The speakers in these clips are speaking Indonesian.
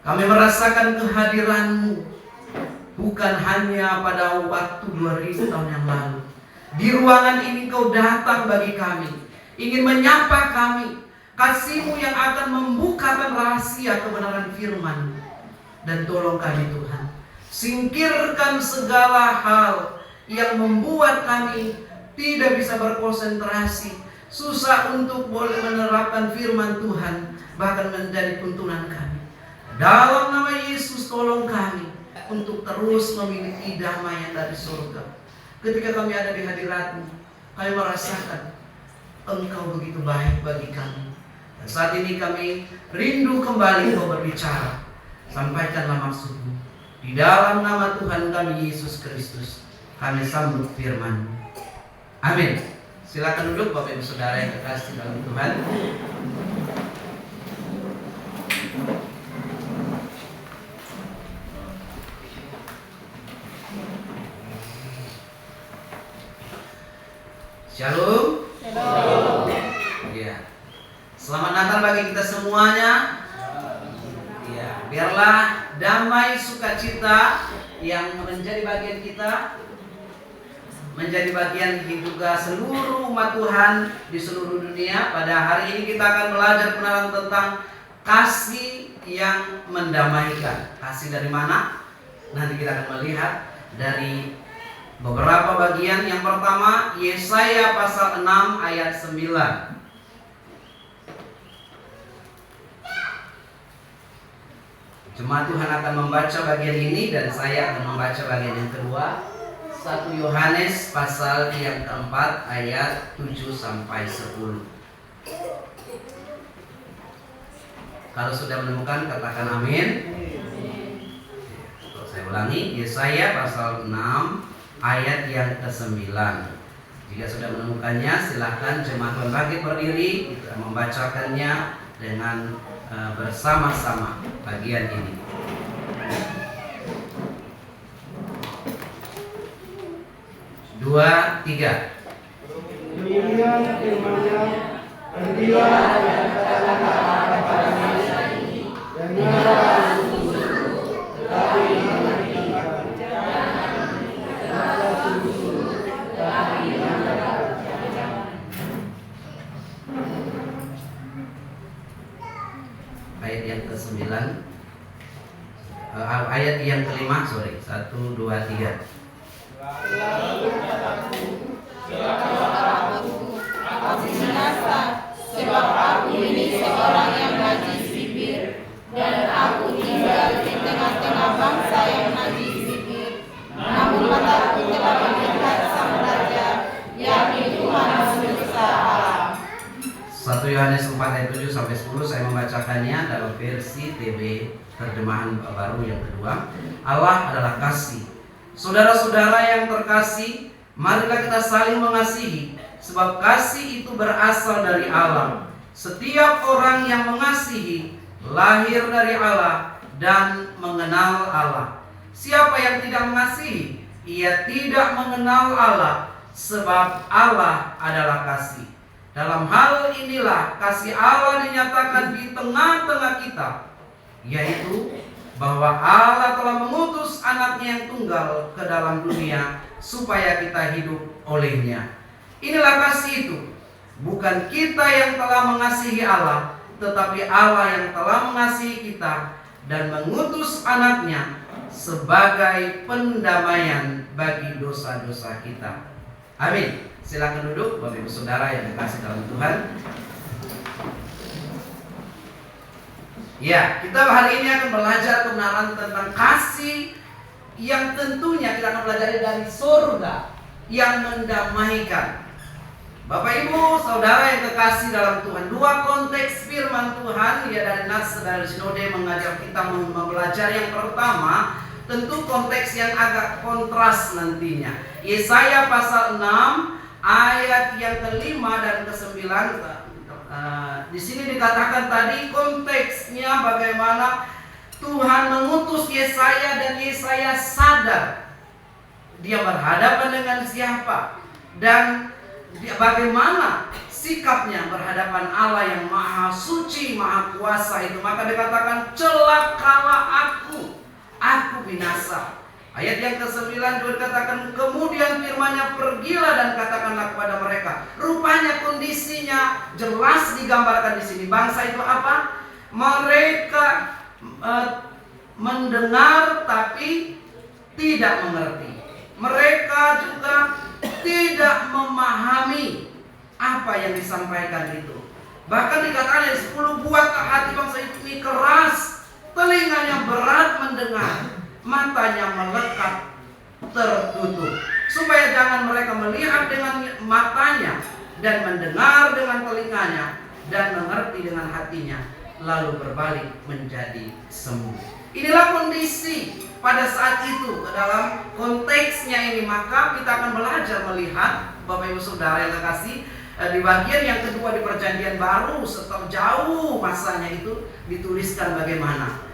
Kami merasakan kehadiran-Mu bukan hanya pada waktu 2000 tahun yang lalu. Di ruangan ini Kau datang bagi kami, ingin menyapa kami. Kasih-Mu yang akan membukakan rahasia kebenaran firman-Mu. Dan tolong kami Tuhan, singkirkan segala hal yang membuat kami tidak bisa berkonsentrasi, susah untuk boleh menerapkan firman Tuhan, bahkan menjadi tuntunan kami. Dalam nama Yesus tolong kami untuk terus memiliki damai yang dari surga. Ketika kami ada di hadirat-Mu, kami merasakan Engkau begitu baik bagi kami. Dan saat ini kami rindu kembali Kau berbicara. Sampaikanlah maksud-Mu. Di dalam nama Tuhan kami Yesus Kristus, kami sambut firman-Mu. Amin. Silakan duduk Bapak Ibu Saudara yang terkasih dalam Tuhan. Shalom. Shalom. Ya. Selamat Natal bagi kita semuanya. Ya, biarlah damai sukacita yang menjadi bagian kita, menjadi bagian juga seluruh umat Tuhan di seluruh dunia. Pada hari ini kita akan belajar kebenaran tentang kasih yang mendamaikan. Kasih dari mana? Nanti kita akan melihat dari beberapa bagian. Yang pertama, Yesaya pasal 6 ayat 9. Jemaat Tuhan akan membaca bagian ini dan saya akan membaca bagian yang kedua. 1 Yohanes pasal yang keempat ayat 7 sampai 10. Kalau sudah menemukan katakan amin. Saya ulangi, Yesaya pasal 6 ayat yang ke-9. Jika sudah menemukannya, silakan jemaat Tuhan bangkit berdiri, kita membacakannya dengan bersama-sama bagian ini. Dua, tiga. Demikian firman-Nya, pergilah dan katakanlah kepada manusia ini, dengarlah sungguh-sungguh, tetapi jangan tinggalkan, dengarlah sungguh-sungguh, tetapi jangan tinggalkan. Ayat yang ke-9, ayat yang kelima, 1, 2, 3. Lalu kataku, silakan aku binasa, sebab aku ini seorang yang najis bibir, dan aku tinggal di tengah-tengah bangsa yang najis bibir. Namun mataku telah melihat Sang Raja, yakni Tuhan semesta alam. 1 Yohanes 4 ayat 7 sampai 10 saya membacakannya dalam versi TB terjemahan baru yang kedua. Allah adalah kasih. Saudara-saudara yang terkasih, marilah kita saling mengasihi, sebab kasih itu berasal dari Allah. Setiap orang yang mengasihi lahir dari Allah dan mengenal Allah. Siapa yang tidak mengasihi, ia tidak mengenal Allah, sebab Allah adalah kasih. Dalam hal inilah kasih Allah dinyatakan di tengah-tengah kita, yaitu bahwa Allah telah mengutus anaknya yang tunggal ke dalam dunia supaya kita hidup olehnya. Inilah kasih itu, bukan kita yang telah mengasihi Allah, tetapi Allah yang telah mengasihi kita dan mengutus anaknya sebagai pendamaian bagi dosa-dosa kita. Amin. Silakan duduk Bapak Ibu Saudara yang dikasihi dalam Tuhan. Ya, kita hari ini akan belajar kebenaran tentang kasih yang tentunya kita akan pelajari dari surga yang mendamaikan. Bapak Ibu Saudara yang kekasih dalam Tuhan, dua konteks firman Tuhan ya dari Nas dari Sinode mengajar kita mempelajari. Yang pertama, tentu konteks yang agak kontras nantinya. Yesaya pasal 6 ayat yang kelima dan ke-9. Di sini dikatakan tadi konteksnya bagaimana Tuhan mengutus Yesaya dan Yesaya sadar dia berhadapan dengan siapa dan bagaimana sikapnya berhadapan Allah yang maha suci, maha kuasa itu. Maka dikatakan celakalah Ayat yang ke-9 juga dikatakan, kemudian firman-Nya, pergilah dan katakanlah kepada mereka. Rupanya kondisinya jelas digambarkan di sini. Bangsa itu apa? Mereka mendengar tapi tidak mengerti. Mereka juga tidak memahami apa yang disampaikan itu. Bahkan dikatakan ayat 10, buatkah hati bangsa ini keras, telinganya berat mendengar, matanya melekat tertutup, supaya jangan mereka melihat dengan matanya dan mendengar dengan telinganya dan mengerti dengan hatinya, lalu berbalik menjadi sembuh. Inilah kondisi pada saat itu. Dalam konteksnya ini maka kita akan belajar melihat, Bapak Ibu Saudara yang terkasih, di bagian yang kedua di Perjanjian Baru, setelah jauh masanya itu dituliskan bagaimana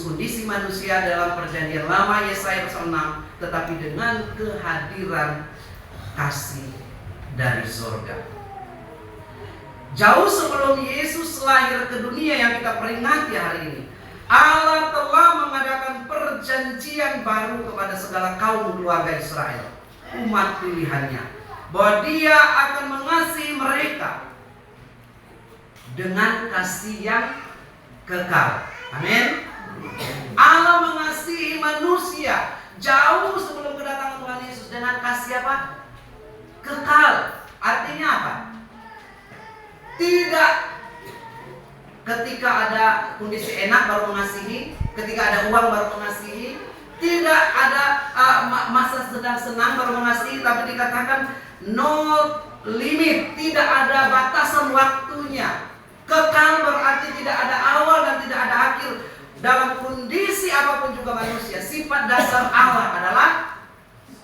kondisi manusia dalam Perjanjian Lama, Yesaya pasal 6, tetapi dengan kehadiran kasih dari surga. Jauh sebelum Yesus lahir ke dunia yang kita peringati hari ini, Allah telah mengadakan perjanjian baru kepada segala kaum keluarga Israel, umat pilihannya, bahwa Dia akan mengasihi mereka dengan kasih yang kekal. Amin. Allah mengasihi manusia jauh sebelum kedatangan Tuhan Yesus dengan kasih apa? Kekal. Artinya apa? Tidak ketika ada kondisi enak baru mengasihi, ketika ada uang baru mengasihi, tidak ada masa sedang senang baru mengasihi, tapi dikatakan no limit, tidak ada batasan waktunya. Kekal berarti tidak ada awal dan tidak ada akhir. Dalam kondisi apapun juga manusia, sifat dasar Allah adalah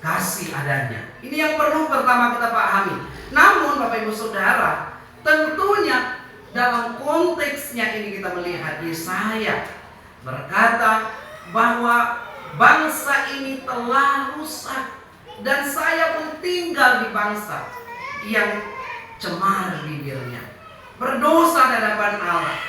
kasih adanya. Ini yang perlu pertama kita pahami. Namun Bapak Ibu Saudara, tentunya dalam konteksnya ini kita melihat Yesaya berkata bahwa bangsa ini telah rusak dan saya pun tinggal di bangsa yang cemar bibirnya, berdosa di hadapan Allah.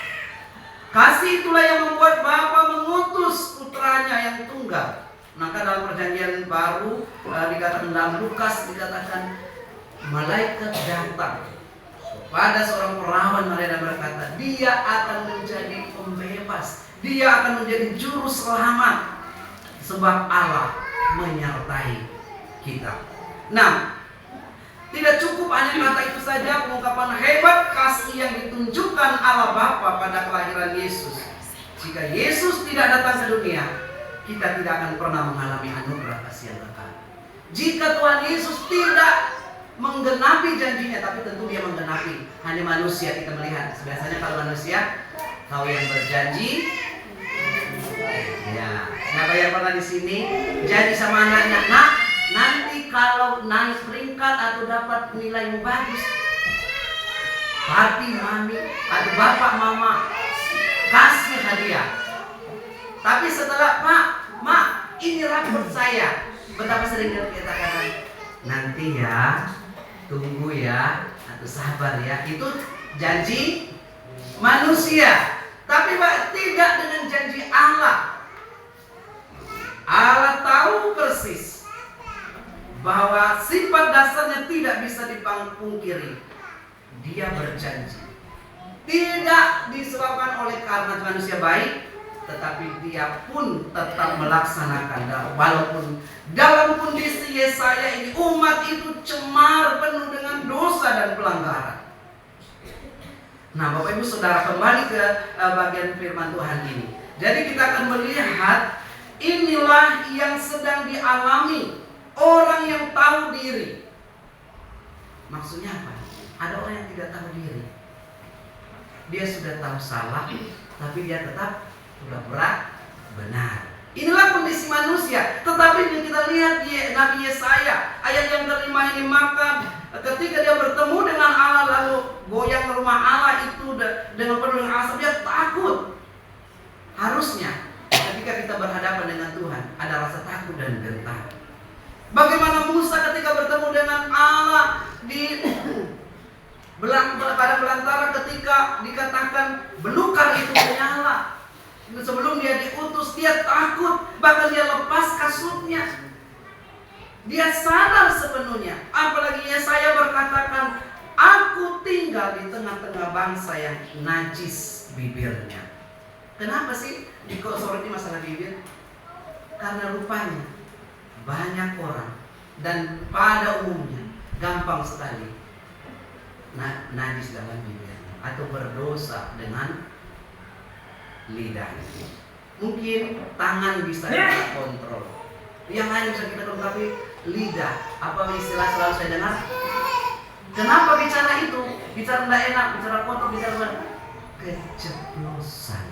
Kasih itulah yang membuat Bapa mengutus putranya yang tunggal. Maka dalam Perjanjian Baru dikatakan, dalam Lukas dikatakan, malaikat datang pada seorang perawan mereka berkata, dia akan menjadi pembebas, dia akan menjadi juru selamat, sebab Allah menyertai kita. Nah, tidak cukup hanya kata itu saja, pengungkapan hebat kasih yang ditunjukkan Allah Bapa pada kelahiran Yesus. Jika Yesus tidak datang ke dunia, kita tidak akan pernah mengalami anugerah kasih yang kekal. Jika Tuhan Yesus tidak menggenapi janjinya, tapi tentu Dia menggenapi. Hanya manusia kita melihat. Biasanya kalau manusia, kau yang berjanji, ya. Siapa yang pernah di sini janji sama anaknya, nak, nanti kalau naik peringkat atau dapat nilai yang bagus, papi, mami, atau bapak, mama kasih hadiah. Tapi setelah, Pak, Mak, ini rapor saya, betapa sering kita katakan, nanti ya, tunggu ya, atau sabar ya. Itu janji manusia. Tapi Pak, tidak dengan janji Allah. Allah tahu persis bahwa sifat dasarnya tidak bisa dipungkiri. Dia berjanji. Tidak disebabkan oleh karena manusia baik, tetapi Dia pun tetap melaksanakan. Walaupun dalam kondisi Yesaya ini umat itu cemar, penuh dengan dosa dan pelanggaran. Nah, Bapak Ibu Saudara, kembali ke bagian firman Tuhan ini. Jadi kita akan melihat inilah yang sedang dialami orang yang tahu diri. Maksudnya apa? Ada orang yang tidak tahu diri. Dia sudah tahu salah, tapi dia tetap pura-pura benar. Inilah kondisi manusia. Tetapi yang kita lihat di Nabi Yesaya ayat yang ke-5 ini, maka ketika dia bertemu dengan Allah lalu goyang rumah Allah itu dengan penuh dengan asap, dia takut. Harusnya ketika kita berhadapan dengan Tuhan ada rasa takut dan gentar. Bagaimana Musa ketika bertemu dengan Allah di pada belantara, ketika dikatakan belukar itu menyala. Sebelum dia diutus, dia takut, bahkan dia lepaskan maksudnya. Dia sadar sepenuhnya. Apalagi Yesaya berkatakan, aku tinggal di tengah-tengah bangsa yang najis bibirnya. Kenapa sih disoroti masalah bibir? Karena rupanya banyak orang dan pada umumnya gampang sekali najis dalam bibirnya atau berdosa dengan lidahnya. Mungkin tangan bisa kita kontrol, yang lain bisa kita kontrol, tapi lidah, apa istilah selalu saya dengar? Kenapa bicara itu? Bicara tidak enak, bicara kotor, bicara keceplosan.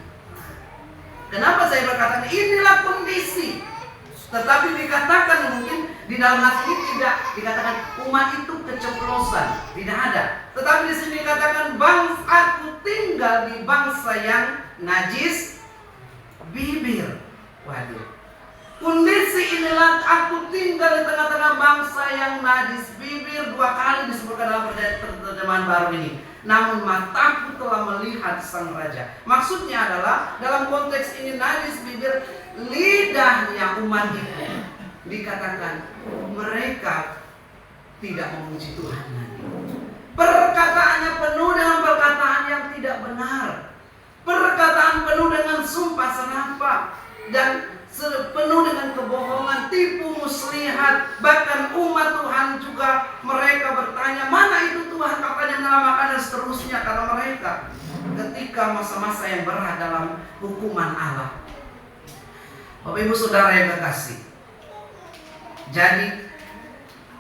Kenapa saya berkata inilah kondisi? Tetapi dikatakan mungkin di dalam nas ini tidak dikatakan umat itu keceplosan, tidak ada. Tetapi di sini dikatakan bangsa aku tinggal di bangsa yang najis bibir. Waduh. Kondisi inilah aku tinggal di tengah-tengah bangsa yang najis bibir. 2 kali disebutkan dalam terjemahan baru ini. Namun mataku telah melihat sang raja. Maksudnya adalah dalam konteks ini najis bibir, lidahnya umat itu dikatakan mereka tidak memuji Tuhan lagi. Perkataannya penuh dengan perkataan yang tidak benar. Perkataan penuh dengan sumpah serapah dan penuh dengan kebohongan, tipu muslihat. Bahkan umat Tuhan juga mereka bertanya, mana itu Tuhan, katanya menyelamatkan dan seterusnya. Karena mereka ketika masa-masa yang berat dalam hukuman Allah. Bapak Ibu Saudara yang kekasih, jadi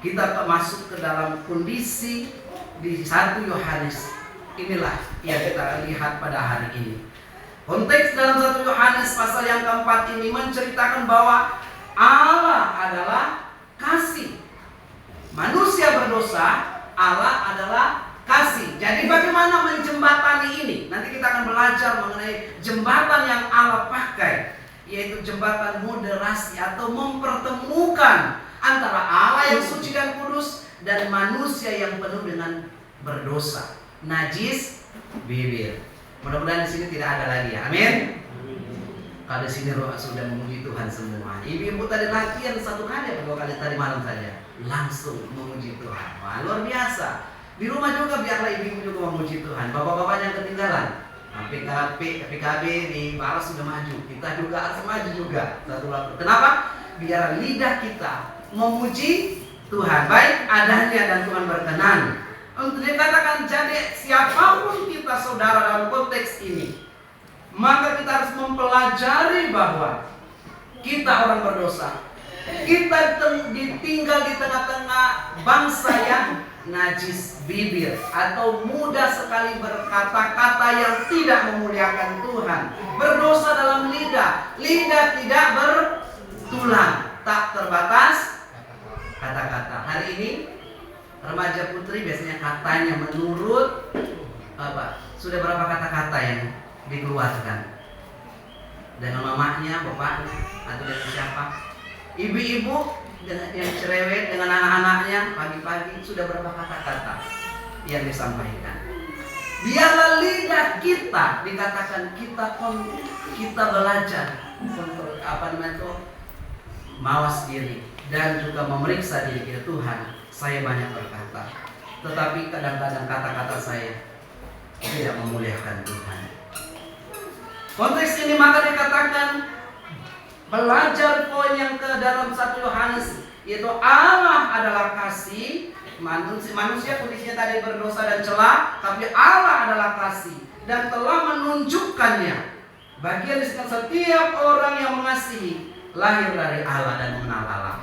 kita masuk ke dalam kondisi di 1 Yohanes. Inilah yang kita lihat pada hari ini. Konteks dalam 1 Yohanes pasal yang keempat ini menceritakan bahwa Allah adalah kasih. Manusia berdosa, Allah adalah kasih. Jadi bagaimana menjembatani ini? Nanti kita akan belajar mengenai jembatan yang Allah pakai, yaitu jembatan moderasi atau mempertemukan antara Allah yang suci dan kudus dan manusia yang penuh dengan berdosa, najis bibir. Mudah-mudahan di sini tidak ada lagi ya. Amin. Kalau di sini roh sudah memuji Tuhan semua. Ibu-ibu tadi latihan 1 kali atau 2 kali tadi malam saja, langsung memuji Tuhan. Wah, luar biasa. Di rumah juga biarlah ibu-ibu juga memuji Tuhan. Bapak-bapak yang ketinggalan, PKB di Baras sudah maju. Kita juga harus maju juga satu waktu. Kenapa? Biar lidah kita memuji Tuhan, baik adanya dan Tuhan berkenan. Untuk dikatakan jadi siapapun kita saudara dalam konteks ini, maka kita harus mempelajari bahwa kita orang berdosa. Kita ditinggal di tengah-tengah bangsa yang najis bibir atau mudah sekali berkata-kata yang tidak memuliakan Tuhan. Berdosa dalam lidah, lidah tidak bertulang, tak terbatas kata-kata. Hari ini remaja putri biasanya katanya menurut sudah berapa kata-kata yang dikeluarkan dengan mamanya, bapaknya, atau dengan siapa? Ibu-ibu dengan yang cerewet dengan anak-anaknya pagi-pagi sudah berapa kata-kata yang disampaikan? Biarlah lidah kita dikatakan kita belajar untuk mawas diri dan juga memeriksa diri kita. Tuhan, saya banyak berkata, tetapi kadang-kadang kata-kata saya tidak memuliakan Tuhan. Konteks ini maka dikatakan belajar poin yang ke dalam 1 Yohanes, yaitu Allah adalah kasih. Manusia kondisinya tadi berdosa dan celah, tapi Allah adalah kasih dan telah menunjukkannya. Bagian di setiap orang yang mengasihi lahir dari Allah dan mengenal Allah.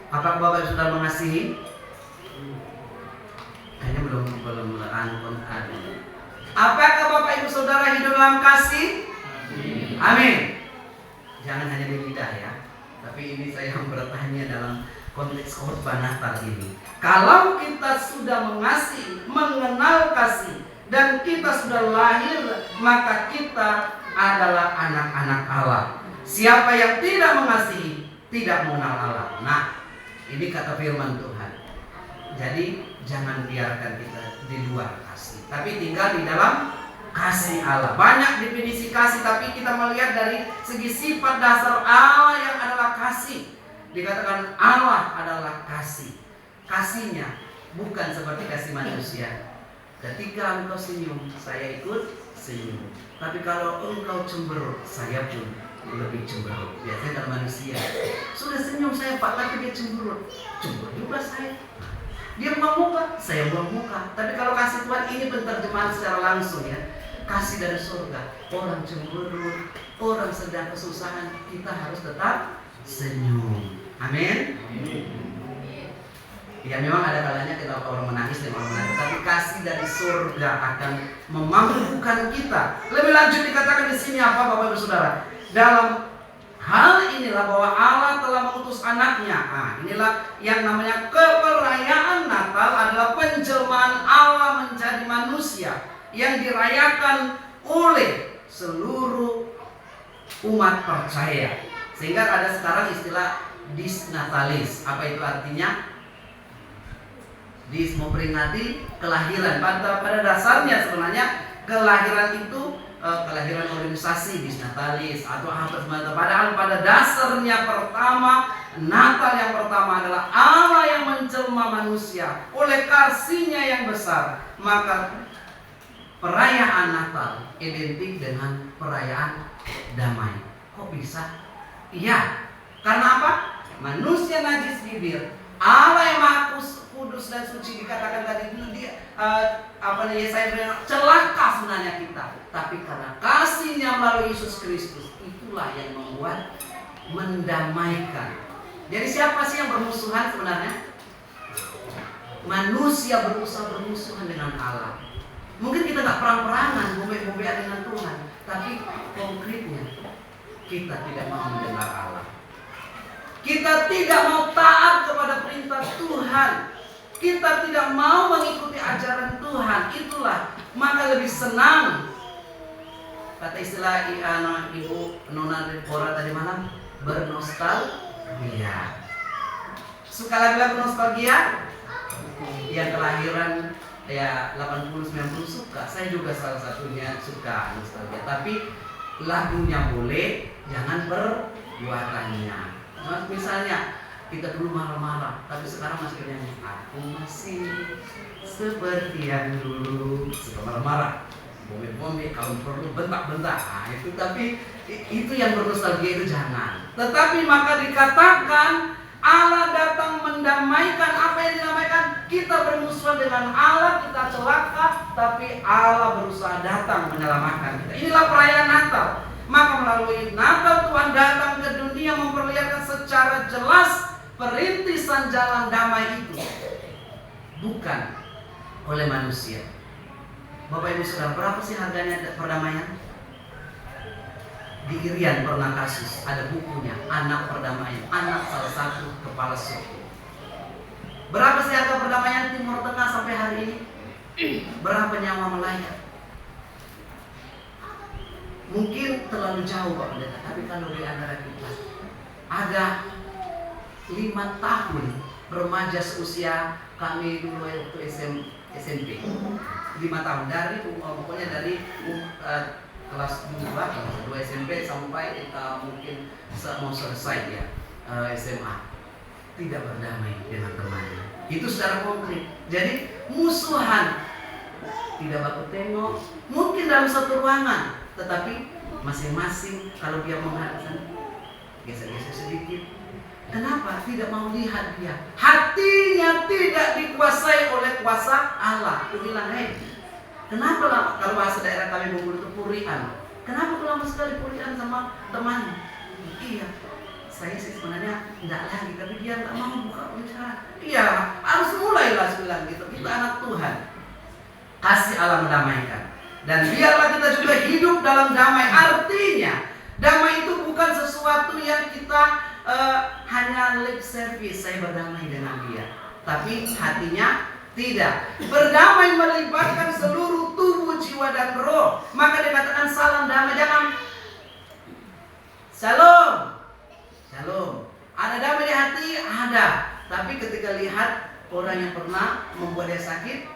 Apakah Bapak sudah mengasihi? Kayaknya belum merangkum. Apakah Bapak Ibu Saudara hidup dalam kasih? Amin. Jangan hanya di lidah ya, tapi ini saya bertanya dalam konteks khotbah Natal ini. Kalau kita sudah mengasihi, mengenal kasih, dan kita sudah lahir, maka kita adalah anak-anak Allah. Siapa yang tidak mengasihi, tidak mengenal Allah. Nah, ini kata firman Tuhan. Jadi jangan biarkan kita di luar kasih, tapi tinggal di dalam kasih Allah. Banyak definisi kasih, tapi kita melihat dari segi sifat dasar Allah yang adalah kasih. Dikatakan Allah adalah kasih. Kasihnya bukan seperti kasih manusia. Ketika engkau senyum, saya ikut senyum. Tapi kalau engkau cemberut, saya pun lebih cemberut. Biasanya kalau manusia sudah senyum saya Pak, tapi dia cemberut. Cemberut juga saya. Dia buang muka, saya buang muka. Tapi kalau kasih Tuhan ini penterjemahan secara langsung ya. Kasih dari surga. Orang cemberut, orang sedang kesusahan, kita harus tetap senyum. Amin. Ya memang ada kalanya kita orang menangis dan orang menangis, tapi kasih dari surga akan memampukan kita. Lebih lanjut dikatakan di sini apa Bapak Ibu Saudara? Dalam hal inilah bahwa Allah telah mengutus anaknya. Nah, inilah yang namanya keperayaan Natal adalah penjelmaan Allah menjadi manusia yang dirayakan oleh seluruh umat percaya. Sehingga ada sekarang istilah Disnatalis. Apa itu artinya? Memperingati kelahiran. Pada dasarnya sebenarnya kelahiran itu kelahiran organisasi Disnatalis atau apa semacam. Padahal pada dasarnya pertama Natal yang pertama adalah Allah yang menjelma manusia oleh kasih-Nya yang besar. Maka perayaan Natal identik dengan perayaan damai. Kok bisa? Iya, karena apa? Manusia najis bibir, Allah yang Maha Kudus dan suci, dikatakan tadi dulu dia Yesaya bilang celaka sebenarnya kita, tapi karena kasih-Nya melalui Yesus Kristus, itulah yang membuat mendamaikan. Jadi siapa sih yang bermusuhan sebenarnya? Manusia berusaha bermusuhan dengan Allah. Mungkin kita nggak perang-perangan, bombe-bombean dengan Tuhan, tapi konkretnya kita tidak mau mendengar Allah. Kita tidak mau taat kepada perintah Tuhan. Kita tidak mau mengikuti ajaran Tuhan. Itulah maka lebih senang. Kata istilah Ibu Nona Deborah tadi malam, bernostalgia. Suka lagu-lagu nostalgia? Yang kelahiran ya 80-90 suka. Saya juga salah satunya suka nostalgia. Tapi lagunya boleh, jangan perbuatannya. Misalnya kita dulu marah-marah, tapi sekarang masih nyanyi, aku masih seperti yang dulu. Suka marah-marah, bombe-bombe, kalau perlu bentak-bentak. Nah, itu tapi itu yang bernostalgia itu jangan. Tetapi maka dikatakan Allah datang mendamaikan. Apa yang dinamaikan? Kita bermusuhan dengan Allah, kita celaka, tapi Allah berusaha datang menyelamatkan kita. Inilah perayaan Natal. Maka melalui Natal Tuhan datang ke dunia memperlihatkan secara jelas perintisan jalan damai itu bukan oleh manusia. Bapak Ibu Saudara, berapa sih harganya perdamaian? Di Irian pernah kasus, ada bukunya, Anak Perdamaian, anak salah satu kepala suku. Berapa sih harga perdamaian Timur Tengah sampai hari ini? Berapa nyawa melayang? Mungkin terlalu jauh Pak Pendeta, tapi kalau di antara kita ada 5 tahun remaja seusia kami dulu waktu SMP, 5 tahun dari pokoknya dari kelas 2 SMP sampai kita mungkin mau selesai ya SMA, tidak berdamai dengan temannya. Itu secara konkret. Jadi musuhan, tidak baku tengok, mungkin dalam satu ruangan, tetapi masing-masing kalau dia menghadapkan geser-geser sedikit. Kenapa? Tidak mau lihat dia. Hatinya tidak dikuasai oleh kuasa Allah. Dia bilang, kenapa lah kalau bahasa daerah kami Bengkulu itu purian? Kenapa lama sekali purian sama temannya? Iya, saya sih sebenarnya tidak lagi, tapi dia nggak mau buka bicara. Iya, harus mulailah bilang gitu. Kita anak Tuhan. Kasih Allah mendamaikan. Dan biarlah kita juga hidup dalam damai. Artinya damai itu bukan sesuatu yang kita hanya lip service, saya berdamai dengan dia, tapi hatinya tidak. Berdamai melibatkan seluruh tubuh, jiwa dan roh. Maka dikatakan salam damai. Jangan shalom, shalom. Ada damai di hati, ada. Tapi ketika lihat orang yang pernah membuat dia sakit,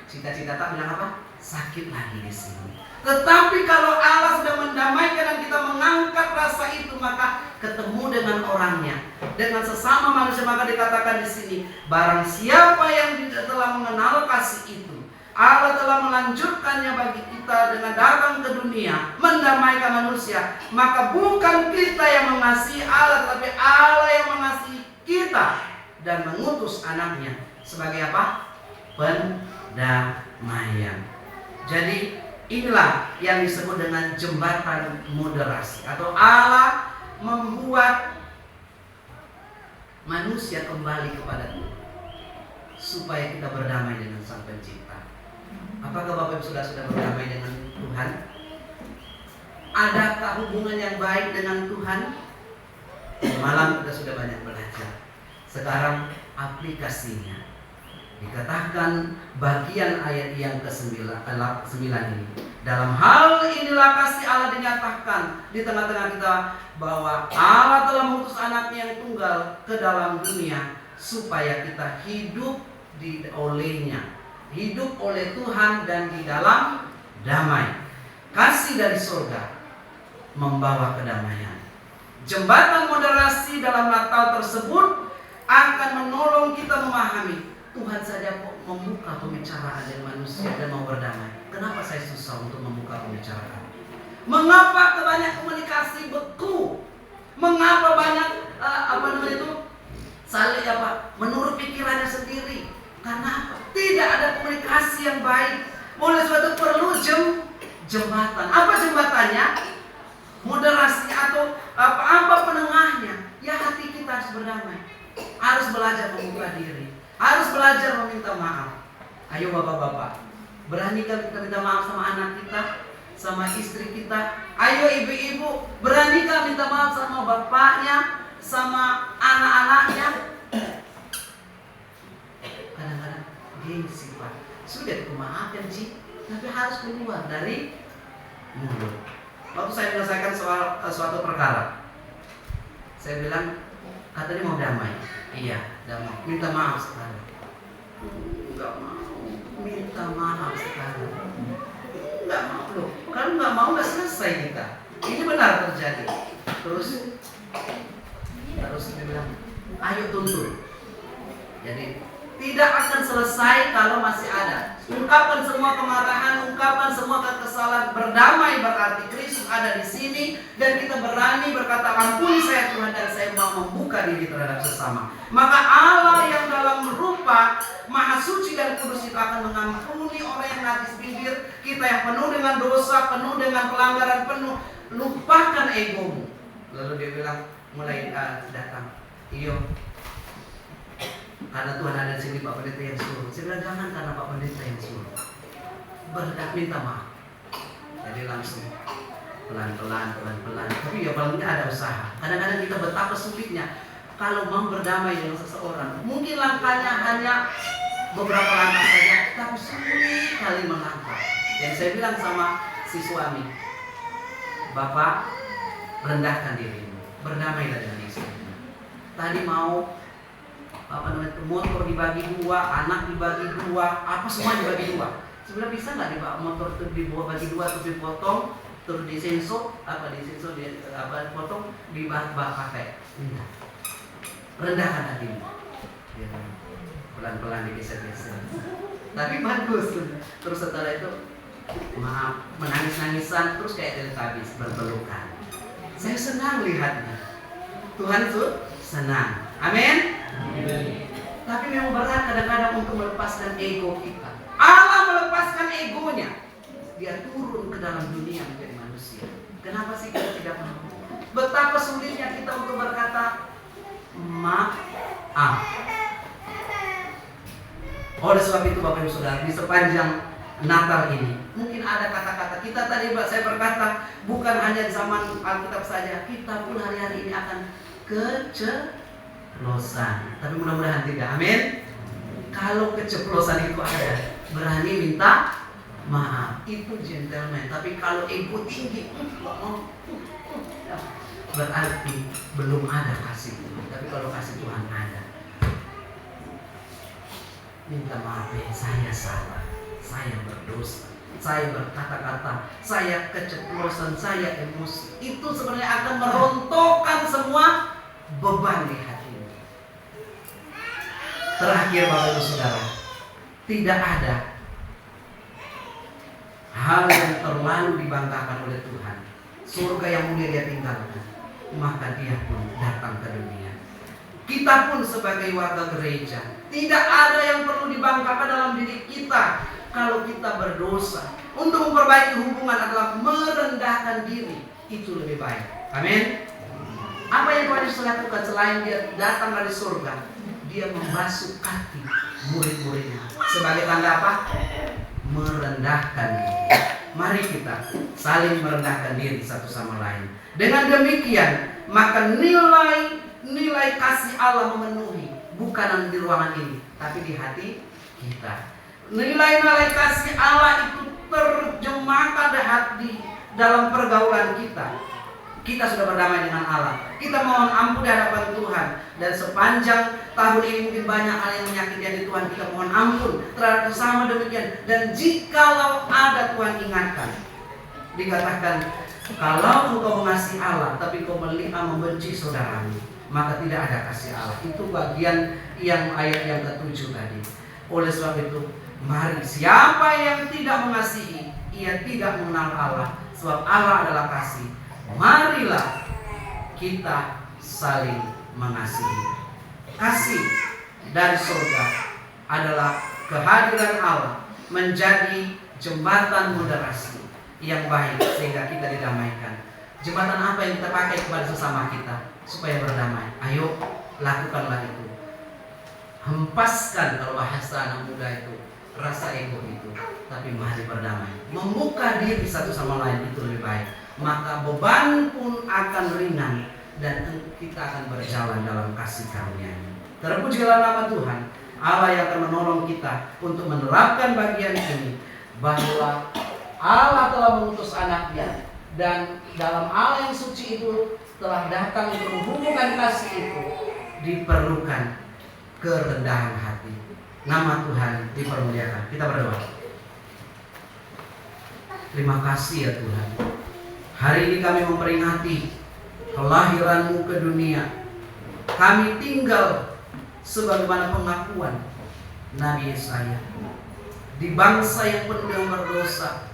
cita-cita tak bilang apa? sakit lagi di sini. Tetapi kalau Allah sudah mendamaikan dan kita mengangkat rasa itu, maka ketemu dengan orangnya, dengan sesama manusia, maka dikatakan di sini, barang siapa yang telah mengenal kasih itu, Allah telah melanjutkannya bagi kita dengan datang ke dunia, mendamaikan manusia. Maka bukan kita yang mengasihi Allah, tetapi Allah yang mengasihi kita dan mengutus anaknya sebagai apa? Pendamaian. Jadi inilah yang disebut dengan jembatan moderasi, atau Allah membuat manusia kembali kepada Tuhan supaya kita berdamai dengan Sang Pencipta. Apakah Bapak Ibu sudah berdamai dengan Tuhan? Adakah hubungan yang baik dengan Tuhan? Malam kita sudah banyak belajar. Sekarang aplikasinya. Dikatakan bagian ayat yang ke-9 ini. Dalam hal inilah kasih Allah dinyatakan di tengah-tengah kita, bahwa Allah telah mengutus anaknya yang tunggal ke dalam dunia supaya kita hidup olehnya, hidup oleh Tuhan dan di dalam damai. Kasih dari surga membawa kedamaian. Jembatan moderasi dalam Natal tersebut akan menolong kita memahami Tuhan saja kok membuka pembicaraan dengan manusia dan mau berdamai. Kenapa saya susah untuk membuka pembicaraan? Mengapa banyak komunikasi beku? Mengapa banyak saling menurut pikirannya sendiri? Karena apa? Tidak ada komunikasi yang baik. Oleh sebab itu perlu jembatan. Apa jembatannya? Moderasi atau apa penengahnya? Ya hati kita harus berdamai. Harus belajar membuka diri. Harus belajar meminta maaf. Ayo bapak-bapak, beranikah kita minta maaf sama anak kita, sama istri kita? Ayo ibu-ibu, beranikah minta maaf sama bapaknya, sama anak-anaknya? Kadang-kadang gengsi Pak, sudah dimaafkan sih, tapi harus keluar dari mulut. Waktu saya menyelesaikan suatu perkara, saya bilang, katanya mau damai. Iya, damai. Minta maaf sekarang. Enggak mau. Minta maaf sekarang. Enggak mau loh. Kalau enggak mau enggak selesai kita. Ini benar terjadi. Terus dia bilang, ayo tuntut. Jadi tidak akan selesai kalau masih ada. Ungkapkan semua kemarahan, ungkapkan semua kesalahan. Berdamai berarti Kristus ada di sini dan kita berani berkata, ampuni saya Tuhan dan saya mau membuka diri terhadap sesama. Maka Allah yang dalam rupa Maha Suci dan Kudus itu akan mengampuni orang yang najis bibir, kita yang penuh dengan dosa, penuh dengan pelanggaran, penuh. Lupakan egomu. Lalu dia bilang, mulai datang, iyo, karena Tuhan ada di sini, Pak Pendeta yang suruh. Saya bilang jangan karena Pak Pendeta yang suruh. Minta maaf. Jadi langsung pelan-pelan. Tapi ya paling tidak ada usaha. Kadang-kadang kita betapa sulitnya kalau mau berdamai dengan seseorang. Mungkin langkahnya hanya beberapa langkah saja, tapi sulit kali melangkah. Dan saya bilang sama si suami, Bapak rendahkan dirimu, berdamailah dengan istrimu. Tadi mau motor dibagi dua, anak dibagi dua, apa semua dibagi dua. Sebenarnya bisa nggak motor itu dibagi dua, terus dipotong, terus disensor, potong, pakai. Enggak. Rendahkan hatimu. Pelan-pelan digeser-geser. Tapi bagus. Terus setelah itu maaf, menangis-nangisan, terus kayak Teletubbies berpelukan. Saya senang lihatnya. Tuhan itu senang. Amin. Tapi memang berat kadang-kadang untuk melepaskan ego kita. Allah melepaskan egonya. Dia turun ke dalam dunia menjadi manusia. Kenapa sih kita tidak mau? Betapa sulitnya kita untuk berkata maaf. Oleh sebab itu Bapak Ibu Saudara, di sepanjang Natal ini mungkin ada kata-kata kita tadi saya berkata bukan hanya di zaman Alkitab saja, kita pun hari-hari ini akan keceplosan. Tapi mudah-mudahan tidak. Amin. Kalau keceplosan itu ada, berani minta maaf, itu gentleman. Tapi kalau ego tinggi, berarti belum ada kasih Tuhan. Tapi kalau kasih Tuhan ada, minta maaf ya, saya salah, saya berdosa. saya berkata-kata, saya keceplosan, saya emosi, itu sebenarnya akan merontokkan semua beban di hati. Terakhir Bapak Ibu Saudara, tidak ada hal yang terlalu dibanggakan oleh Tuhan. Surga yang mulia Dia tinggalkan, maka Dia pun datang ke dunia. Kita pun sebagai warga gereja, tidak ada yang perlu dibanggakan dalam diri kita. Kalau kita berdosa, untuk memperbaiki hubungan adalah merendahkan diri. Itu lebih baik. Amin. Apa yang Tuhan Yesus lakukan selain Dia datang dari surga? Dia membasuh kaki murid-muridnya. Sebagai tanda apa? Merendahkan diri. Mari kita saling merendahkan diri satu sama lain. Dengan demikian, maka nilai kasih Allah memenuhi, bukan di ruangan ini, tapi di hati kita. Nilai-nilai kasih Allah itu terjemahkan di hati dalam pergaulan kita. Kita sudah berdamai dengan Allah. Kita mohon ampun di hadapan Tuhan. Dan sepanjang tahun ini mungkin banyak hal yang menyakiti hati Tuhan. Kita mohon ampun terhadap sesama demikian. Dan jikalau ada, Tuhan ingatkan. Dikatakan, kalau engkau mengasihi Allah tapi kau membenci saudaramu, maka tidak ada kasih Allah. Itu bagian yang ayat yang ke-7 tadi. Oleh sebab itu, mari siapa yang tidak mengasihi, ia tidak mengenal Allah. Sebab Allah adalah kasih. Marilah kita saling mengasihi. Kasih dari surga adalah kehadiran Allah menjadi jembatan moderasi yang baik sehingga kita didamaikan. Jembatan apa yang kita pakai kepada sesama kita supaya berdamai? Ayo lakukanlah itu. Hempaskan, kalau bahasa anak muda itu, rasa ego itu. Tapi mari berdamai. Membuka diri satu sama lain itu lebih baik. Maka beban pun akan ringan dan kita akan berjalan dalam kasih karunia-Nya. Terpujilah nama Tuhan, Allah yang akan menolong kita untuk menerapkan bagian ini, bahwa Allah telah mengutus anaknya, dan dalam Allah yang suci itu telah datang untuk menghubungkan kasih itu. Diperlukan kerendahan hati. Nama Tuhan dipermuliakan. Kita berdoa. Terima kasih ya Tuhan. Hari ini kami memperingati kelahiran-Mu ke dunia. Kami tinggal sebagaimana pengakuan Nabi Yesaya. Di bangsa yang penuh dengan berdosa,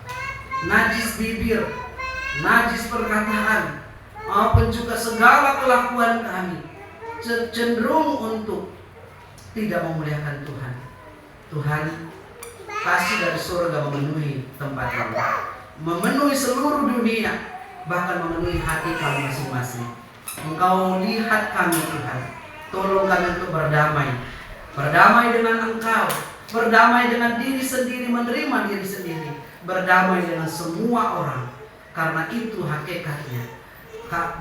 najis bibir, najis perkataan, maupun juga segala kelakuan kami cenderung untuk tidak memuliakan Tuhan. Tuhan, kasih dari surga memenuhi tempat kami, memenuhi seluruh dunia, bahkan memenuhi hati kami masing-masing. Engkau lihat kami Tuhan, tolong kami untuk berdamai. Berdamai dengan Engkau, berdamai dengan diri sendiri, menerima diri sendiri, berdamai dengan semua orang. Karena itu hakikatnya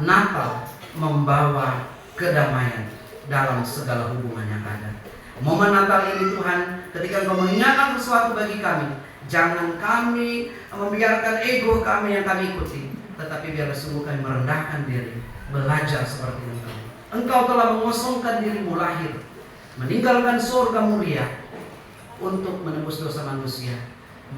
Natal membawa kedamaian dalam segala hubungan yang ada. Momen Natal ini Tuhan, ketika Engkau mengingatkan sesuatu bagi kami, jangan kami membiarkan ego kami yang kami ikuti, tetapi biarlah sungguh kami merendahkan diri, belajar seperti Engkau. Engkau telah mengosongkan diri-Mu lahir, meninggalkan surga mulia untuk menebus dosa manusia.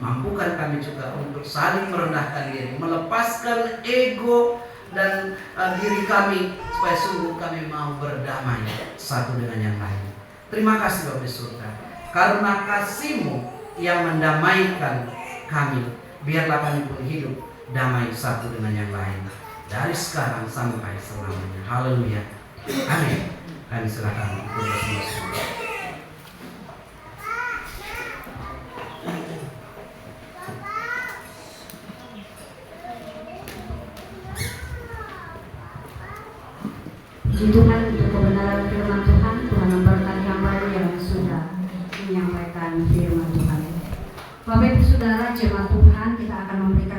Mampukan kami juga untuk saling merendahkan diri, melepaskan ego dan diri kami, supaya sungguh kami mau berdamai satu dengan yang lain. Terima kasih Bapa di surga, karena kasih-Mu yang mendamaikan kami. Biarlah kami pun hidup damai satu dengan yang lain dari sekarang sampai selamanya. Haleluya. Amin. Kami silakan untuk bersama-sama. Puji Tuhan untuk kebenaran firman Tuhan. Tuhan memberkati hamba yang sudah menyampaikan firman Tuhan. Bapak Ibu Saudara, jemaat Tuhan, kita akan memberikan